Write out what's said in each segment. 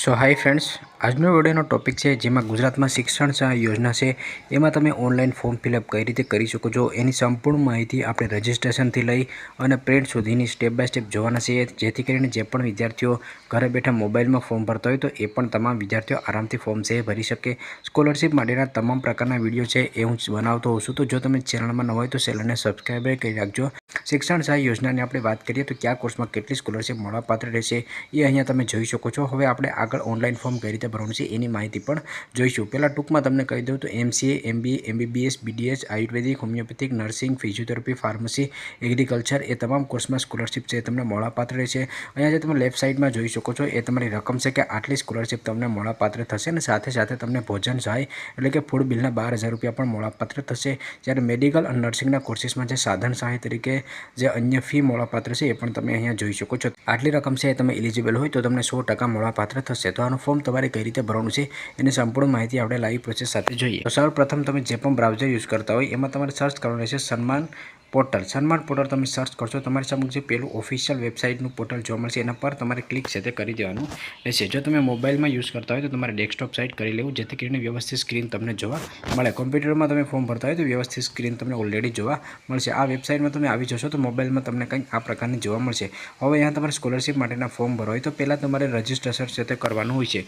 સો hi friends, આજનો વિડીયોનો topic છે જેમાં ગુજરાતમાં શિક્ષણ સહાય યોજના છે એમાં તમે ઓનલાઈન ફોર્મ ફિલઅપ કઈ રીતે કરી શકો છો એની સંપૂર્ણ માહિતી આપણે રજિસ્ટ્રેશનથી લઈ અને પ્રિન્ટ સુધીની સ્ટેપ બાય સ્ટેપ જોવાના છે, જેથી કરીને જે પણ વિદ્યાર્થીઓ ઘરે બેઠા મોબાઈલમાં ફોર્મ ભરતા હોય તો એ પણ તમામ વિદ્યાર્થીઓ આરામથી ફોર્મ છે ભરી શકે। સ્કોલરશિપ માટેના તમામ પ્રકારના વિડીયો છે એ હું બનાવતો હોઉં છું, તો જો તમે ચેનલમાં ન હોય તો ચેનલને સબસ્ક્રાઈબ કરી રાખજો। શિક્ષણ સહાય યોજનાની આપણે વાત કરીએ તો કયા કોર્સમાં કેટલી સ્કોલરશિપ મળવાપાત્ર રહેશે એ અહીંયા તમે જોઈ શકો છો। હવે આપણે આગળ ઓનલાઈન ફોર્મ કઈ રીતે ભરવાનું છે એની માહિતી પણ જોઈશું। પહેલાં ટૂંકમાં તમને કહી દઉં તો MCA, MBA, MBBS, BDH, ayurvedic, homeopathic, nursing, physiotherapy, pharmacy, agriculture એ તમામ કોર્સમાં સ્કોલરશિપ છે તમને મળવાપાત્ર રહેશે। અહીંયા જે તમે લેફ્ટ સાઈડમાં જોઈ શકો છો એ તમારી રકમ છે કે આટલી સ્કોલરશિપ તમને મળવાપાત્ર થશે અને સાથે સાથે તમને ભોજન સહાય એટલે કે ફૂડ બિલના 12,000 રૂપિયા પણ મળવાપાત્ર થશે। જ્યારે મેડિકલ અને નર્સિંગના કોર્સીસમાં જે સાધન સહાય તરીકે જે અન્ય ફી મળવાપાત્ર છે એ પણ તમે અહીંયા જોઈ શકો છો। આટલી રકમ છે તમે એલિજિબલ હોય તો તમને 100% મળવાપાત્ર થશે। તો આનું ફોર્મ તમારે કઈ રીતે ભરવાનું છે એની સંપૂર્ણ માહિતી આપણે લાઈવ પ્રોસેસ સાથે જોઈએ। તો સૌપ્રથમ તમે જે પણ બ્રાઉઝર યુઝ કરતા હોય એમાં તમારે સર્ચ કરવાનું રહેશે સન્માન પોર્ટલ। સન્માન પોર્ટલ તમે સર્ચ કરશો તમારી સામે જે પેલું ઓફિશિયલ વેબસાઇટનું પોર્ટલ જોવા મળશે એના પર તમારે ક્લિક છે તે કરી દેવાનું રહેશે। જો તમે મોબાઈલમાં યુઝ કરતા હોય તો તમારે ડેસ્કટોપ સાઇટ કરી લેવું જેથી કરીને વ્યવસ્થિત સ્ક્રીન તમને જોવા મળે। કોમ્પ્યુટરમાં તમે ફોર્મ ભરતા હોય તો વ્યવસ્થિત સ્ક્રીન તમને ઓલરેડી જોવા મળશે। આ વેબસાઇટમાં તમે આવી જશો તો મોબાઈલમાં તમને કંઈક આ પ્રકારની જોવા મળશે। હવે અહીંયા તમારે સ્કોલરશિપ માટેના ફોર્મ ભરવા હોય તો પહેલાં તમારે રજિસ્ટ્રેશન છે તે કરવાનું હોય છે।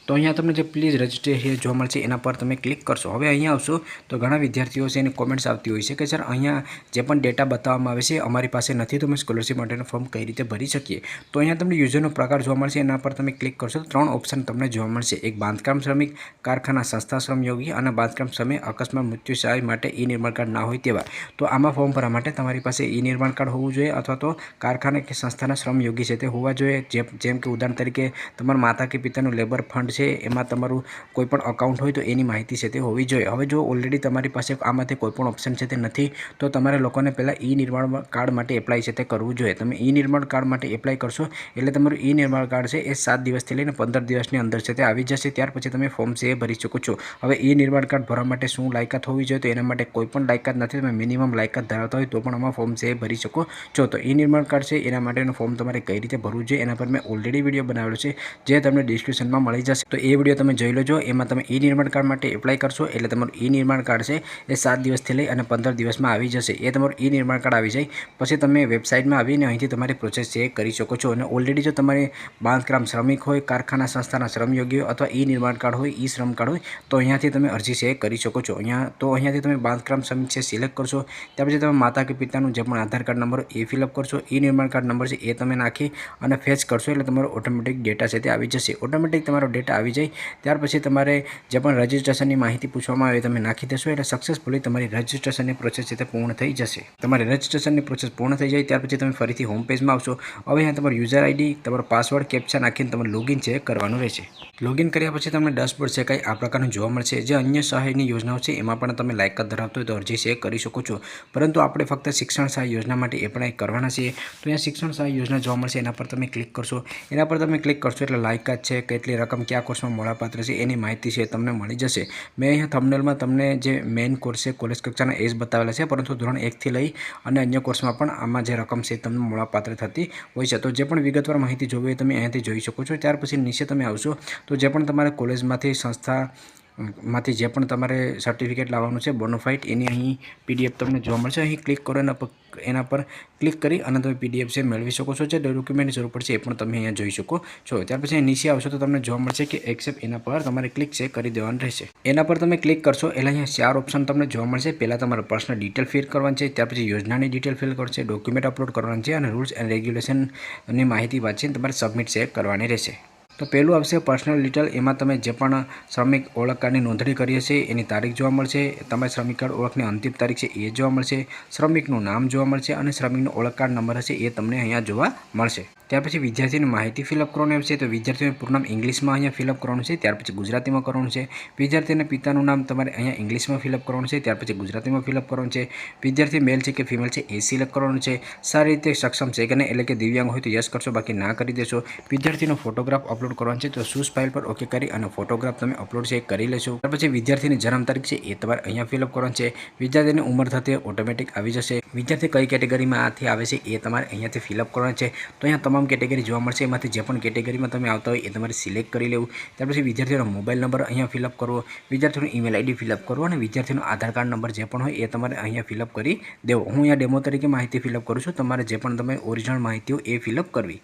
તો અહીંયા તમને જે પ્લીઝ રજિસ્ટ્રેશન જોવા મળશે એના પર તમે ક્લિક કરશો। હવે અહીંયા આવશો તો ઘણા વિદ્યાર્થીઓ છે એની કોમેન્ટ્સ આવતી હોય છે કે સર અહીંયા જે પણ ડેટા બતાવવામાં આવે છે અમારી પાસે નથી, તો અમે સ્કોલરશિપ માટેનું ફોર્મ કઈ રીતે ભરી શકીએ। તો અહીંયા તમને યુઝરનો પ્રકાર જોવા મળશે, એના પર તમે ક્લિક કરશો તો 3 ઓપ્શન તમને જોવા મળશે। એક બાંધકામ શ્રમિક, કારખાના સંસ્થા શ્રમયોગી અને બાંધકામ સમયે અકસ્માત મૃત્યુ સહાય માટે ઈ નિર્માણ કાર્ડ ના હોય તેવા। તો આમાં ફોર્મ ભરવા માટે તમારી પાસે ઈ નિર્માણ કાર્ડ હોવું જોઈએ અથવા તો કારખાના કે સંસ્થાના શ્રમયોગી છે તે હોવા જોઈએ। જેમ કે ઉદાહરણ તરીકે તમારા માતા કે પિતાનું લેબર ફંડ છે એમાં તમારું કોઈપણ અકાઉન્ટ હોય તો એની માહિતી છે તે હોવી જોઈએ। હવે જો ઓલરેડી તમારી પાસે આમાંથી કોઈપણ ઓપ્શન છે તે નથી તો તમારે લોકોને પહેલાં ઈ નિર્માણ કાર્ડ માટે એપ્લાય છે તે કરવું જોઈએ। તમે ઈ નિર્માણ કાર્ડ માટે એપ્લાય કરશો એટલે તમારું ઈ નિર્માણ કાર્ડ છે એ 7 દિવસથી લઈને 15 દિવસની અંદર છે તે આવી જશે। ત્યાર પછી તમે ફોર્મ છે એ ભરી શકો છો। હવે ઈ નિર્માણ કાર્ડ ભરવા માટે શું લાયકાત હોવી જોઈએ તો એના માટે કોઈ પણ લાયકાત નથી, તમે મિનિમમ લાયકાત ધરાવતા હોય તો પણ આમાં ફોર્મ છે એ ભરી શકો છો। તો ઈ નિર્માણ કાર્ડ છે એના માટેનું ફોર્મ તમારે કઈ રીતે ભરવું જોઈએ એના પર મેં ઓલરેડી વિડીયો બનાવેલો છે જે તમને ડિસ્ક્રિપ્શનમાં મળી જશે, તો એ વિડીયો તમે જોઈ લેજો। એમાં તમે ઈ નિર્માણ કાર્ડ માટે એપ્લાય કરશો એટલે તમારું ઈ નિર્માણ કાર્ડ છે એ 7 દિવસથી લઈ અને 15 દિવસમાં આવી જશે। એ તમારું ઈ નિર્માણ કાર્ડ આવી જાય પછી તમે વેબસાઇટમાં આવીને અહીંથી તમારી પ્રોસેસ છે કરી શકો છો। અને ઓલરેડી જો તમારે બાંધકામ શ્રમિક હોય, કારખાના સંસ્થાના શ્રમયોગી હોય અથવા ઈ નિર્માણ કાર્ડ હોય, ઈ શ્રમ કાર્ડ હોય તો અહીંયાથી તમે અરજી છે કરી શકો છો। અહીંયાથી તમે બાંધકામ શ્રમિક છે સિલેક્ટ કરશો, ત્યાર પછી તમે માતા કે પિતાનું જે પણ આધાર કાર્ડ નંબર એ ફિલઅપ કરશો, ઈ નિર્માણ કાર્ડ નંબર છે એ તમે નાખી અને ફેચ કરશો એટલે તમારો ઓટોમેટિક ડેટા છે તે આવી જશે। ઓટોમેટિક તમારો ડેટા આવી જાય ત્યાર પછી તમારે જે પણ રજિસ્ટ્રેશનની માહિતી પૂછવામાં આવે તમે નાખી દેશો એટલે સક્સેસફુલી તમારી રજિસ્ટ્રેશનની પ્રોસેસ છે તે પૂર્ણ થઈ જશે। તમારી રજિસ્ટ્રેશનની પ્રોસેસ પૂર્ણ થઈ જાય ત્યાર પછી તમે ફરીથી હોમ પેજમાં આવશો। હવે અહીંયા તમારું યુઝર આઈડી, તમારો પાસવર્ડ, કેપ્ચા નાખીને તમારે લોગિન છે કરવાનું રહેશે। લોગિન કર્યા પછી તમને ડેશબોર્ડ છે કંઈ આ પ્રકારનું જોવા મળશે। જે અન્ય સહાયની યોજનાઓ છે એમાં પણ તમે લાયકાત ધરાવતો હોય તો અરજી છે કરી શકો છો, પરંતુ આપણે ફક્ત શિક્ષણ સહાય યોજના માટે એપ્લાય કરવાના છીએ। તો અહીંયા શિક્ષણ સહાય યોજના જોવા મળશે, એના પર તમે ક્લિક કરશો। એના પર તમે ક્લિક કરશો એટલે લાયકાત છે, કેટલી રકમ કયા કોર્સમાં મળવાપાત્ર છે એની માહિતી છે તમને મળી જશે। મેં અહીંયા થંબનેલમાં તમને જે મેઇન કોર્સ છે કોલેજ કક્ષાના એ જ બતાવેલા છે, પરંતુ ધોરણ 1થી લઈ અને અન્ય કોર્સમાં પણ આમાં જે રકમ છે તમને મળવાપાત્ર થતી હોય છે। તો જે પણ વિગતવાર માહિતી જોવી હોય તમે અહીંયાથી જોઈ શકો છો। ત્યાર પછી નીચે તમે આવશો તો જે પણ તમારે કોલેજમાંથી સંસ્થામાંથી જે પણ તમારે સર્ટિફિકેટ લાવવાનું છે બોનોફાઇટ એની અહીં PDF તમને જોવા મળશે। અહીં ક્લિક કરો એના પર ક્લિક કરી અને તમે PDF છે મેળવી શકો છો। જે ડોક્યુમેન્ટની જરૂર પડશે એ પણ તમે અહીંયા જોઈ શકો છો। ત્યાર પછી નીચે આવશો તો તમને જોવા મળશે કે એક્સેપ્ટ, એના પર તમારે ક્લિક છે કરી દેવાનું રહેશે। એના પર તમે ક્લિક કરશો એટલે અહીંયા 4 ઓપ્શન તમને જોવા મળશે। પહેલાં તમારે પર્સનલ ડિટેલ ફિલ કરવાની છે, ત્યાર પછી યોજનાની ડિટેલ ફિલ કરશે, ડોક્યુમેન્ટ અપલોડ કરવાનું છે અને રૂલ્સ એન્ડ રેગ્યુલેશનની માહિતી વાંચીને તમારે સબમિટ છે કરવાની રહેશે। તો પહેલું આવશે પર્સનલ ડિટેલ, એમાં તમે જે પણ શ્રમિક ઓળખ કાર્ડની નોંધણી કરી હશે એની તારીખ જોવા મળશે, તમારે શ્રમિક કાર્ડ ઓળખની અંતિમ તારીખ છે એ જોવા મળશે, શ્રમિકનું નામ જોવા મળશે અને શ્રમિકનો ઓળખ કાર્ડ નંબર હશે એ તમને અહીંયા જોવા મળશે। ત્યાર પછી વિદ્યાર્થીની માહિતી ફિલઅપ કરવાની આવશે, તો વિદ્યાર્થીનું પૂરું નામ ઇંગ્લિશમાં અહીંયા ફિલઅપ કરવાનું છે, ત્યાર પછી ગુજરાતીમાં કરવાનું છે। વિદ્યાર્થીના પિતાનું નામ તમારે અહીંયા ઇંગ્લિશમાં ફિલઅપ કરવાનું છે, ત્યાર પછી ગુજરાતીમાં ફિલઅપ કરવાનું છે। વિદ્યાર્થી મેલ છે કે ફિમેલ છે એ સિલેક્ટ કરવાનું છે। સારી રીતે સક્ષમ છે કે નહીં એટલે કે દિવ્યાંગ હોય તો યસ કરશો, બાકી ના કરી દેશો। વિદ્યાર્થીનો ફોટોગ્રાફ અપલોડ કરવાનો છે, તો ચૂઝ ફાઇલ પર ઓકે કરી અને ફોટોગ્રાફ તમે અપલોડ છે કરી લેશો। ત્યાર પછી વિદ્યાર્થીની જન્મ તારીખ છે એ તમારે અહીંયા ફિલઅપ કરવાનું છે। વિદ્યાર્થીની ઉંમર થતી ઓટોમેટિક આવી જશે। વિદ્યાર્થી કઈ કેટેગરીમાં આથી આવે છે એ તમારે અહીંયાથી ફિલઅપ કરવાનું છે। તો અહીંયા તમામ કેટેગરી જોવા મળશે। એમાંથી જે પણ કેટેગરીમાં તમે આવતા હોય એ તમારે સિલેક્ટ કરી લેવું। ત્યાર પછી વિદ્યાર્થીઓનો મોબાઈલ નંબર અહીંયા ફિલઅપ કરવો, વિદ્યાર્થીઓનો ઈમેલ આઈડી ફિલઅપ કરવો અને વિદ્યાર્થીનો આધાર કાર્ડ નંબર જે પણ હોય એ તમારે અહીંયા ફિલઅપ કરી દેવો। હું અહીંયા ડેમો તરીકે માહિતી ફિલઅપ કરું છું, તમારે જે પણ તમે ઓરિજિનલ માહિતી હોય એ ફિલઅપ કરવી।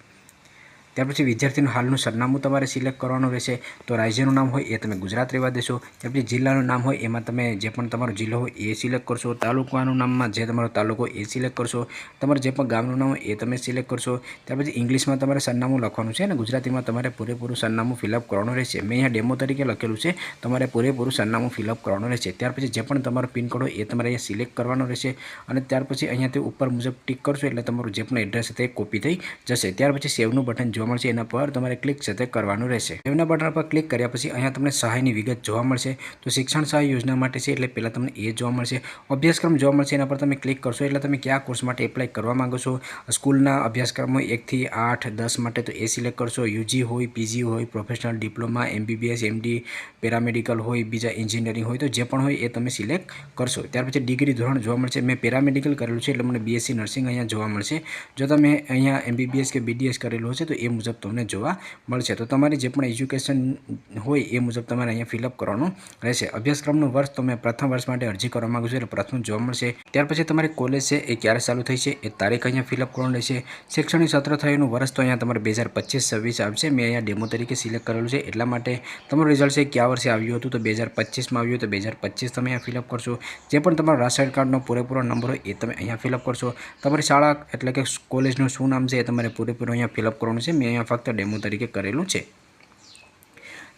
ત્યાર પછી વિદ્યાર્થીનું હાલનું સરનામું તમારે સિલેક્ટ કરવાનું રહેશે। તો રાજ્યનું નામ હોય એ તમે ગુજરાત રહેવા દેશો। ત્યાર પછી જિલ્લાનું નામ હોય એમાં તમે જે પણ તમારો જિલ્લો હોય એ સિલેક્ટ કરશો। તાલુકાનું નામમાં જે તમારો તાલુકો હોય એ સિલેક્ટ કરશો। તમારે જે પણ ગામનું નામ હોય એ તમે સિલેક્ટ કરશો। ત્યાર પછી ઇંગ્લિશમાં તમારે સરનામું લખવાનું છે અને ગુજરાતીમાં તમારે પૂરેપૂરું સરનામું ફિલઅપ કરવાનું રહેશે। મેં અહીંયા ડેમો તરીકે લખેલું છે, તમારે પૂરેપૂરું સરનામું ફિલઅપ કરવાનું રહેશે। ત્યાર પછી જે પણ તમારો પિનકોડ હોય એ તમારે અહીંયા સિલેક્ટ કરવાનો રહેશે અને ત્યાર પછી અહીંયાથી ઉપર મુજબ ટિક કરશો એટલે તમારું જે પણ એડ્રેસ છે તે કોપી થઈ જશે। ત્યાર પછી સેવનું બટન જોવા મળશે, એના પર તમારે ક્લિક છે તે કરવાનું રહેશે। સેવના બટન પર ક્લિક કર્યા પછી અહીંયા તમને સહાયની વિગત જોવા મળશે। તો શિક્ષણ સહાય યોજના માટે છે એટલે પહેલાં તમને એ જોવા મળશે। અભ્યાસક્રમ જોવા મળશે, એના પર તમે ક્લિક કરશો એટલે તમે કયા કોર્સ માટે એપ્લાય કરવા માંગો છો। સ્કૂલના અભ્યાસક્રમ હોય 1 થી 8, 10 માટે તો એ સિલેક્ટ કરશો। યુજી હોય, પીજી હોય, professional diploma, MBBS, MD, paramedical હોય, બીજા એન્જિનિયરિંગ હોય તો જે પણ હોય એ તમે સિલેક્ટ કરશો। ત્યાર પછી ડિગ્રી ધોરણ જોવા મળશે। મેં પેરામેડિકલ કરેલું છે એટલે મને BSc નર્સિંગ અહીંયા જોવા મળશે। જો તમે અહીંયા MBBS કે BDS કરેલું હશે તો એ મુજબ તમને જોવા મળશે। તો તમારી જે પણ એજ્યુકેશન હોય એ મુજબ તમારે અહીંયા ફિલઅપ કરવાનું રહેશે। અભ્યાસક્રમનું વર્ષ તમે પ્રથમ વર્ષ માટે અરજી કરવા માંગો છો એટલે પ્રથમ જોવા મળશે। ત્યાર પછી તમારી કોલેજ છે એ ક્યારે ચાલુ થઈ છે એ તારીખ અહીંયા ફિલઅપ કરવાનું રહેશે। શૈક્ષણિક સત્ર થયેલું વર્ષ તો અહીંયા તમારે 2025-26 આવશે। મેં અહીંયા ડેમો તરીકે સિલેક્ટ કરેલું છે એટલા માટે તમારું રિઝલ્ટ છે કયા વર્ષે આવ્યું હતું તો 2025માં આવ્યું તો 2025 તમે અહીંયા ફિલઅપ કરશો। જે પણ તમારો રાશન કાર્ડનો પૂરેપૂરો નંબર હોય એ તમે અહીંયા ફિલઅપ કરશો। તમારી શાળા એટલે કે કોલેજનું શું નામ છે એ તમારે પૂરેપૂરું અહીંયા ફિલઅપ કરવાનું છે। મેં અહીંયા ફક્ત ડેમો તરીકે કરેલું છે।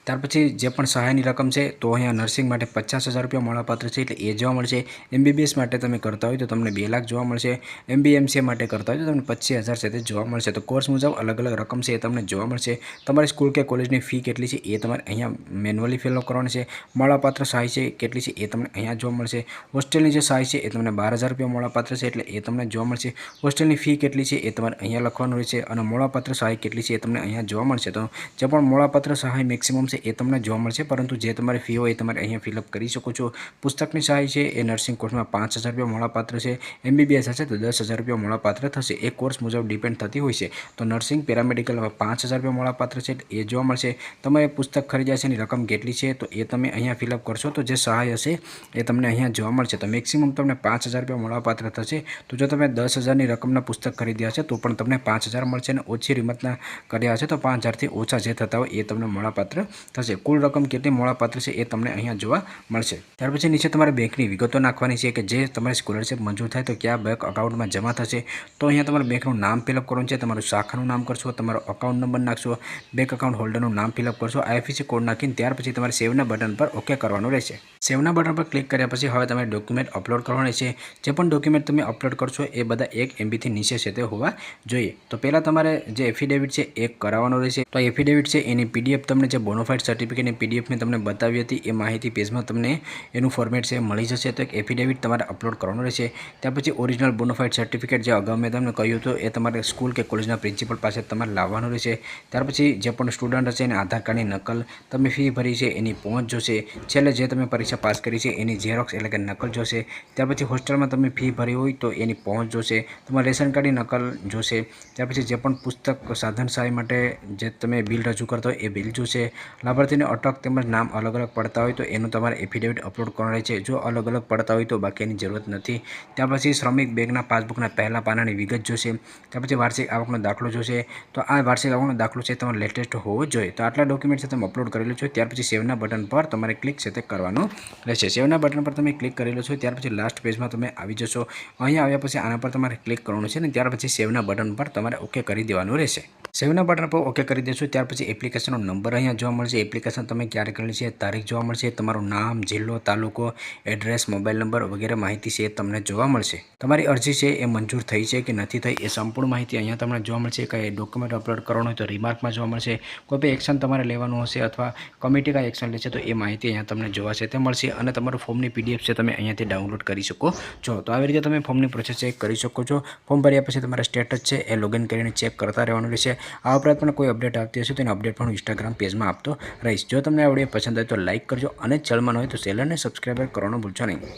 ત્યાર પછી જે પણ સહાયની રકમ છે તો અહીંયા નર્સિંગ માટે 50,000 રૂપિયા મળવાપાત્ર છે એટલે એ જોવા મળશે। MBBS માટે તમે કરતા હોય તો તમને 2 લાખ જોવા મળશે। MBMCA માટે કરતા હોય તો તમને 25,000 છે તે જોવા મળશે। તો કોર્સ મુજબ અલગ અલગ રકમ છે એ તમને જોવા મળશે। તમારી સ્કૂલ કે કોલેજની ફી કેટલી છે એ તમારે અહીંયા મેન્યુઅલી ફિલઅપ કરવાની છે। મળવાપાત્ર સહાય છે કેટલી છે એ તમને અહીંયા જોવા મળશે। હોસ્ટેલની જે સહાય છે એ તમને 12,000 રૂપિયા મળવાપાત્ર છે એટલે એ તમને જોવા મળશે। હોસ્ટેલની ફી કેટલી છે એ તમારે અહીંયા લખવાનું રહેશે અને મળવાપાત્ર સહાય કેટલી છે એ તમને અહીંયા જોવા મળશે। તો જે પણ મળવાપાત્ર સહાય મેક્સિમમ છે એ તમને જોવા મળશે, પરંતુ જે તમારી ફી હોય એ તમારે અહીંયા ફિલઅપ કરી શકો છો। પુસ્તકની સહાય છે એ નર્સિંગ કોર્સમાં 5,000 રૂપિયા મળવાપાત્ર છે। MBBS હશે તો 10,000 રૂપિયા મળવાપાત્ર થશે। એ કોર્સ મુજબ ડિપેન્ડ થતી હોય છે। તો નર્સિંગ પેરામેડિકલમાં 5,000 રૂપિયા મળવાપાત્ર છે એ જોવા મળશે। તમારે પુસ્તક ખરીદ્યા છે એની રકમ કેટલી છે તો એ તમે અહીંયા ફિલઅપ કરશો તો જે સહાય હશે એ તમને અહીંયા જોવા મળશે। તો મેક્સિમમ તમને 5,000 રૂપિયા મળવાપાત્ર થશે। તો જો તમે 10,000ની રકમના પુસ્તક ખરીદ્યા છે તો પણ તમને 5,000 મળશે અને ઓછી કિંમતના કર્યા હશે તો 5,000થી ઓછા જે થતા હોય એ તમને મળવાપાત્ર થશે। કુલ રકમ કેટલી મળવાપાત્ર છે એ તમને અહીંયા જોવા મળશે। ત્યાર પછી નીચે તમારે બેંકની વિગતો નાખવાની છે કે જે તમારી સ્કોલરશિપ મંજૂર થાય તો કયા બેંક અકાઉન્ટમાં જમા થશે। તો અહીંયા તમારે બેંકનું નામ ફિલઅપ કરવાનું છે, તમારું શાખાનું નામ કરશો, તમારો અકાઉન્ટ નંબર નાખશો, બેંક અકાઉન્ટ હોલ્ડરનું નામ ફિલઅપ કરશો, IFSC કોડ નાખીને ત્યાર પછી તમારે સેવના બટન પર ઓકે કરવાનું રહેશે। સેવના બટન પર ક્લિક કર્યા પછી હવે તમારે ડોક્યુમેન્ટ અપલોડ કરવાનું છે। જે પણ ડોક્યુમેન્ટ તમે અપલોડ કરશો એ બધા 1 MBથી નીચે છે તે હોવા જોઈએ। તો પહેલાં તમારે જે એફિડેવિટ છે એ કરાવવાનો રહેશે। તો એફિડેવિટ છે એની PDF તમને જે બોનોફાઇડ સર્ટિફિકેટની PDF મેં તમને બતાવી હતી એ માહિતી પેજમાં તમને એનું ફોર્મેટ છે મળી જશે। તો એક એફિડેવિટ તમારે અપલોડ કરવાનું રહેશે। ત્યાર પછી ઓરિજિનલ બોનોફાઇડ સર્ટિફિકેટ જે અગાઉ મેં તમને કહ્યું હતું એ તમારે સ્કૂલ કે કોલેજના પ્રિન્સિપલ પાસે તમારે લાવવાનું રહેશે। ત્યાર પછી જે પણ સ્ટુડન્ટ હશે એને આધાર કાર્ડની નકલ, તમે ફી ભરી છે એની પહોંચ જોશે, છેલ્લે જે તમે પરીક્ષા પાસ કરી છે એની ઝેરોક્સ એટલે કે નકલ જોશે। ત્યાર પછી હોસ્ટેલમાં તમે ફી ભરી હોય તો એની પહોંચ જોશે, તમારે રેશન કાર્ડની નકલ જોશે। ત્યાર પછી જે પણ પુસ્તક સાધન સહાય માટે જે તમે બિલ રજૂ કરતા હોય એ બિલ જોશે। લાભાર્થીને અટક તેમજ નામ અલગ અલગ પડતા હોય તો એનું તમારે એફિડેવિટ અપલોડ કરવાનું રહે છે। જો અલગ અલગ પડતા હોય તો બાકી એની જરૂરત નથી। ત્યાર પછી શ્રમિક બેંકના પાસબુકના પહેલા પાનાની વિગત જોશે। ત્યાર પછી વાર્ષિક આવકનો દાખલો જોશે। તો આ વાર્ષિક આવકનો દાખલો છે તમારે લેટેસ્ટ હોવો જોઈએ। તો આટલા ડોક્યુમેન્ટ છે તમે અપલોડ કરેલું છે। ત્યાર પછી સેવના બટન પર તમારે ક્લિક છે તે કરવાનું રહેશે। સેવના બટન પર તમે ક્લિક કરેલું છે ત્યાર પછી લાસ્ટ પેજમાં તમે આવી જશો। અહીંયા આવ્યા પછી આના પર તમારે ક્લિક કરવાનું છે ને ત્યાર પછી સેવના બટન પર તમારે ઓકે કરી દેવાનું રહેશે। સેવના બટન પર ઓકે કરી દેશો ત્યાર પછી એપ્લિકેશનનો નંબર અહીંયા જોવા મળશે। એપ્લિકેશન તમે ક્યારે કરેલી છે તારીખ જોવા મળશે, તમારું નામ, જિલ્લો, તાલુકો, એડ્રેસ, મોબાઈલ નંબર વગેરે માહિતી છે એ તમને જોવા મળશે। તમારી અરજી છે એ મંજૂર થઈ છે કે નથી થઈ એ સંપૂર્ણ માહિતી અહીંયા તમને જોવા મળશે। કઈ ડોક્યુમેન્ટ અપલોડ કરવાનું હોય તો રિમાર્કમાં જોવા મળશે। કોઈ પણ એક્શન તમારે લેવાનું હશે અથવા કમિટી કાંઈ એક્શન લેશે તો એ માહિતી અહીંયા તમને જોવાશે તે મળશે અને તમારું ફોર્મની PDF છે તમે અહીંયાથી ડાઉનલોડ કરી શકો છો। તો આવી રીતે તમે ફોર્મની પ્રોસેસ ચેક કરી શકો છો। ફોર્મ ભર્યા પછી તમારા સ્ટેટસ છે એ લોગિન કરીને ચેક કરતા રહેવાનું રહેશે। આ ઉપરાંત પણ કોઈ અપડેટ આવતી હશે તો એનો અપડેટ પણ હું ઇન્સ્ટાગ્રામ પેજમાં આપતો રહીશ। જો તમને આ વિડીયો પસંદ આવે તો લાઇક કરજો અને ચેનલમાં ન હોય તો ચેનલને સબસ્ક્રાઈબ કરવાનું ભૂલશો નહીં।